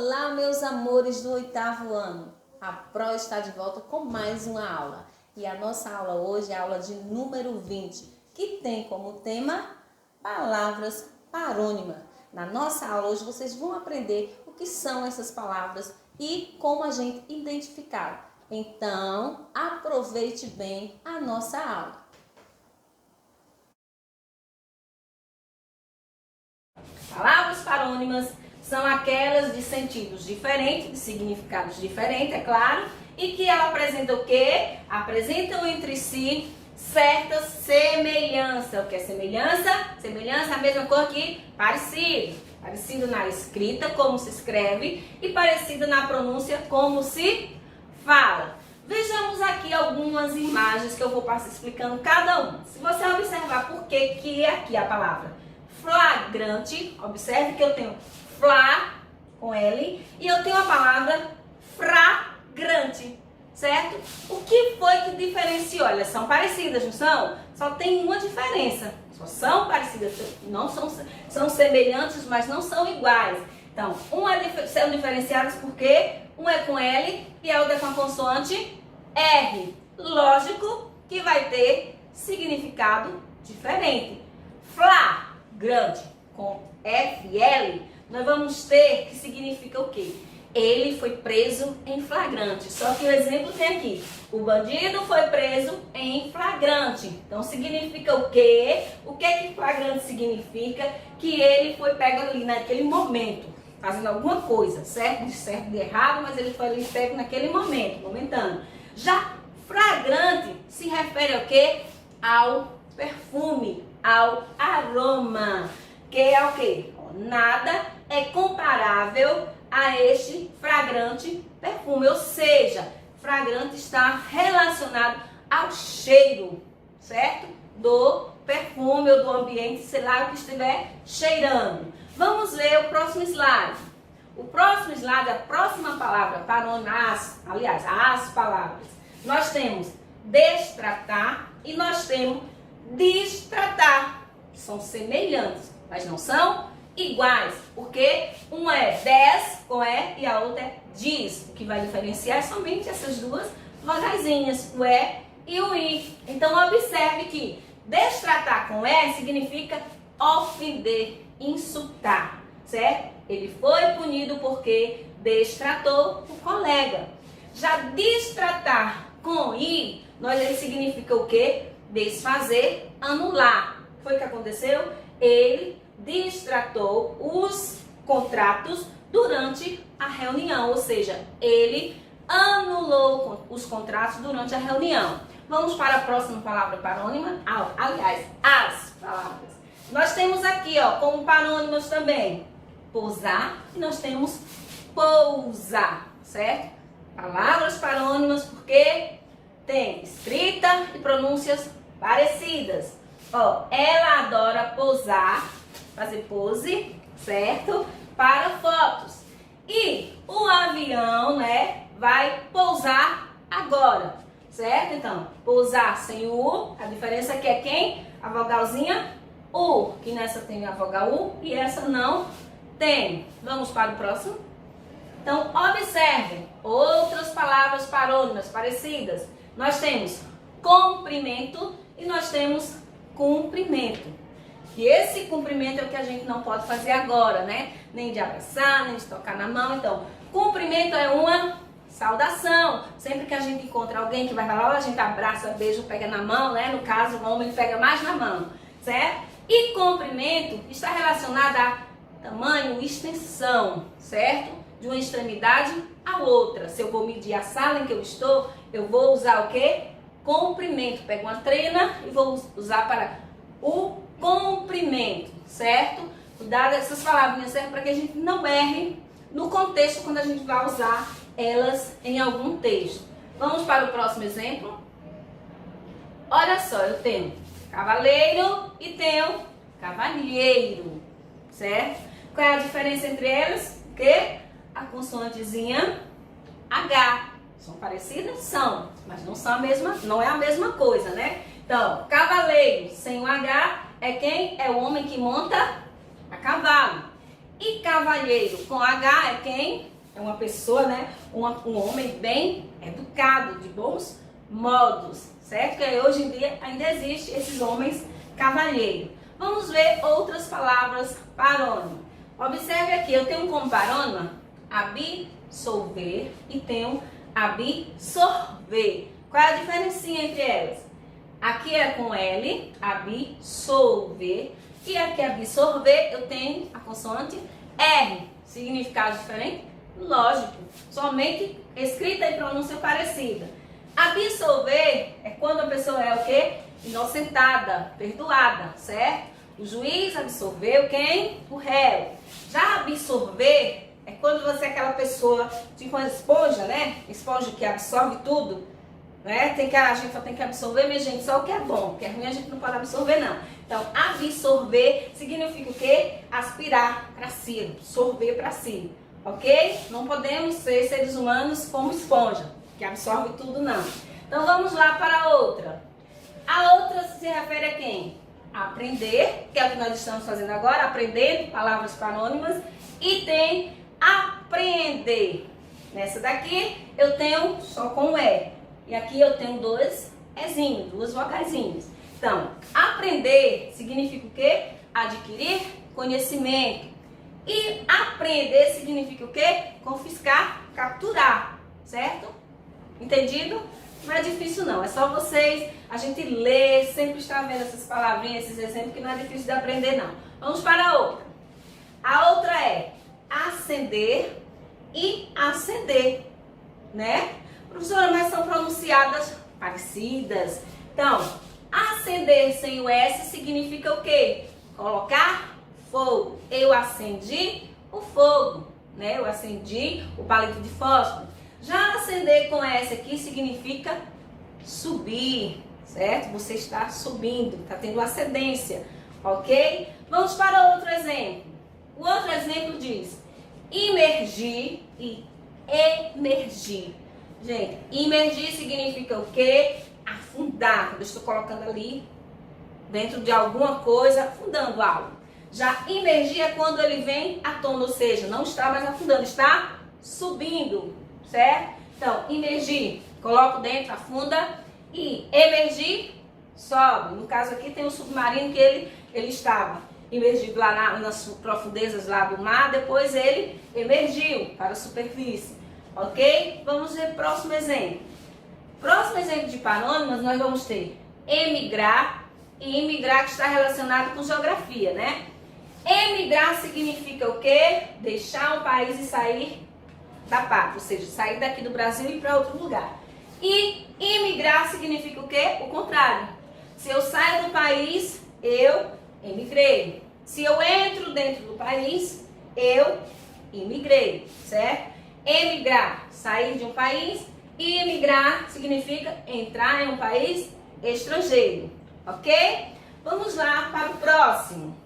Olá, meus amores do 8º ano. A Pro está de volta com mais uma aula. E a nossa aula hoje é a aula de número 20, que tem como tema palavras parônimas. Na nossa aula hoje vocês vão aprender o que são essas palavras e como a gente identificar. Então, aproveite bem a nossa aula. Palavras parônimas são aquelas de sentidos diferentes, de significados diferentes, é claro, e que ela apresenta o quê? Apresentam entre si certa semelhança. O que é semelhança? Semelhança é a mesma coisa que parecido. Parecido na escrita, como se escreve, e parecido na pronúncia, como se fala. Vejamos aqui algumas imagens que eu vou passar explicando cada uma. Se você observar por que é aqui a palavra flagrante, observe que eu tenho fla com L e eu tenho a palavra fragrante, certo? O que foi que diferenciou? Elas são parecidas, não são? Só tem uma diferença. Só são parecidas, não são semelhantes, mas não são iguais. Então, são diferenciadas porque um é com L e a outra é com a consoante R. Lógico que vai ter significado diferente. Flagrante com FL, nós vamos ter que significa o quê? Ele foi preso em flagrante. Só que o exemplo tem aqui. O bandido foi preso em flagrante. Então significa o quê? O que flagrante significa? Que ele foi pego ali naquele momento, fazendo alguma coisa, certo? De certo, de errado, mas ele foi ali pego naquele momento, momentâneo. Já flagrante se refere ao quê? Ao perfume, ao aroma. Que é o quê? Nada é comparável a este flagrante perfume, ou seja, flagrante está relacionado ao cheiro, certo? Do perfume ou do ambiente, sei lá, o que estiver cheirando. Vamos ver o próximo slide. O próximo slide, a próxima palavra, aliás, as palavras. Nós temos destratar e nós temos destratar. São semelhantes, mas não são iguais, porque um é des com E e a outra é diz. O que vai diferenciar é somente essas duas vogalzinhas, o E e o I. Então observe que destratar com E significa ofender, insultar, certo? Ele foi punido porque destratou o colega. Já destratar com I, ele significa o quê? Desfazer, anular. Foi o que aconteceu? Ele destratou os contratos durante a reunião, ou seja, ele anulou os contratos durante a reunião. Vamos para a próxima palavra parônima, aliás, as palavras. Nós temos aqui, ó, como parônimas também, pousar e nós temos pousar, certo? Palavras parônimas porque tem escrita e pronúncias parecidas. Ó, ela adora pousar, fazer pose, certo? Para fotos. E o avião, né, vai pousar agora, certo? Então, pousar sem o U, a diferença aqui é quem? A vogalzinha U, que nessa tem a vogal U e essa não tem. Vamos para o próximo? Então, observem outras palavras parônimas parecidas. Nós temos comprimento e nós temos cumprimento. E esse cumprimento é o que a gente não pode fazer agora, né? Nem de abraçar, nem de tocar na mão. Então, cumprimento é uma saudação. Sempre que a gente encontra alguém que vai falar, a gente abraça, beija, pega na mão, né? No caso, o homem pega mais na mão, certo? E cumprimento está relacionado a tamanho e extensão, certo? De uma extremidade à outra. Se eu vou medir a sala em que eu estou, eu vou usar o quê? Comprimento. Pego uma trena e vou usar para o comprimento, certo? Cuidado, essas palavrinhas servem para que a gente não erre no contexto quando a gente vai usar elas em algum texto. Vamos para o próximo exemplo. Olha só, eu tenho cavaleiro e tenho cavalheiro, certo? Qual é a diferença entre elas? O quê? A consoantezinha H. São parecidas? São, mas não é a mesma coisa, né? Então, cavaleiro sem o H é quem? É o homem que monta a cavalo. E cavalheiro com H é quem? É uma pessoa, né? Um homem bem educado, de bons modos, certo? Que hoje em dia ainda existe esses homens cavalheiros. Vamos ver outras palavras parônimas. Observe aqui, eu tenho como parônima absolver e tenho absorver. Qual é a diferencinha entre elas? Aqui é com L, absolver, e aqui absorver eu tenho a consoante R. Significado diferente? Lógico, somente escrita e pronúncia parecida. Absolver é quando a pessoa é o quê? Inocentada, perdoada, certo? O juiz absolveu quem? O réu. Já absorver é quando você é aquela pessoa, tipo uma esponja, né? Esponja que absorve tudo, né? A gente só tem que absorver, minha gente, só o que é bom, o que é ruim a gente não pode absorver, não. Então, absorver significa o quê? Aspirar para si, absorver para si, ok? Não podemos ser seres humanos como esponja, que absorve tudo, não. Então, vamos lá para a outra. A outra se refere a quem? Aprender, que é o que nós estamos fazendo agora, aprender palavras parônimas, e tem apreender. Nessa daqui eu tenho só com o E, e aqui eu tenho dois Ezinhos, duas vogalzinhas. Então, aprender significa o quê? Adquirir conhecimento. E apreender significa o quê? Confiscar, capturar, certo? Entendido? Não é difícil não, é só vocês, a gente ler, sempre estar vendo essas palavrinhas, esses exemplos, que não é difícil de aprender não. Vamos para a outra. A outra é acender e acender, né? Professora, mas são pronunciadas parecidas. Então, acender sem o S significa o quê? Colocar fogo. Eu acendi o fogo, né? Eu acendi o palito de fósforo. Já acender com S aqui significa subir, certo? Você está subindo, está tendo ascendência, ok? Vamos para outro exemplo. O outro exemplo diz imergir e emergir. Gente, imergir significa o quê? Afundar. Quando eu estou colocando ali dentro de alguma coisa, afundando algo. Já imergir é quando ele vem à tona, ou seja, não está mais afundando, está subindo, certo? Então, imergir, coloco dentro, afunda, e emergir, sobe. No caso aqui tem um submarino que ele estava imergido lá nas profundezas lá do mar, depois ele emergiu para a superfície, ok? Vamos ver o próximo exemplo. Próximo exemplo de parônimas, nós vamos ter emigrar, e emigrar que está relacionado com geografia, né? Emigrar significa o quê? Deixar um país e sair da pátria, ou seja, sair daqui do Brasil e ir para outro lugar. E imigrar significa o quê? O contrário. Se eu saio do país, eu emigrei. Se eu entro dentro do país, eu imigrei, certo? Emigrar, sair de um país, e imigrar significa entrar em um país estrangeiro, ok? Vamos lá para o próximo.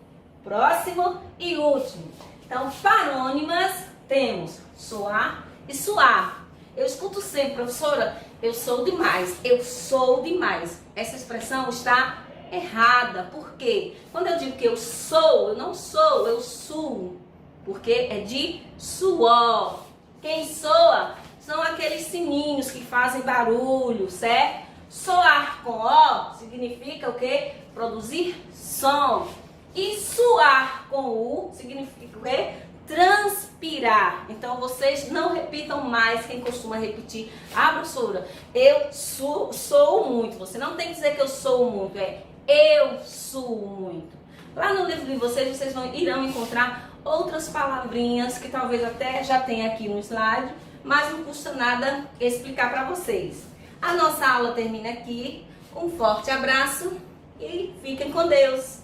Próximo e último. Então, parônimas temos soar e suar. Eu escuto sempre, professora, eu sou demais, eu sou demais. Essa expressão está errada. Por quê? Quando eu digo que eu sou, eu não sou, eu suo. Porque é de suor. Quem soa são aqueles sininhos que fazem barulho, certo? Soar com O significa o quê? Produzir som. E suar com U significa o quê? Transpirar. Então vocês não repitam mais quem costuma repetir. Ah, professora, eu sou muito. Você não tem que dizer que eu sou muito, é eu suo muito. Lá no livro de vocês irão encontrar outras palavrinhas que talvez até já tenha aqui no slide, mas não custa nada explicar para vocês. A nossa aula termina aqui. Um forte abraço e fiquem com Deus.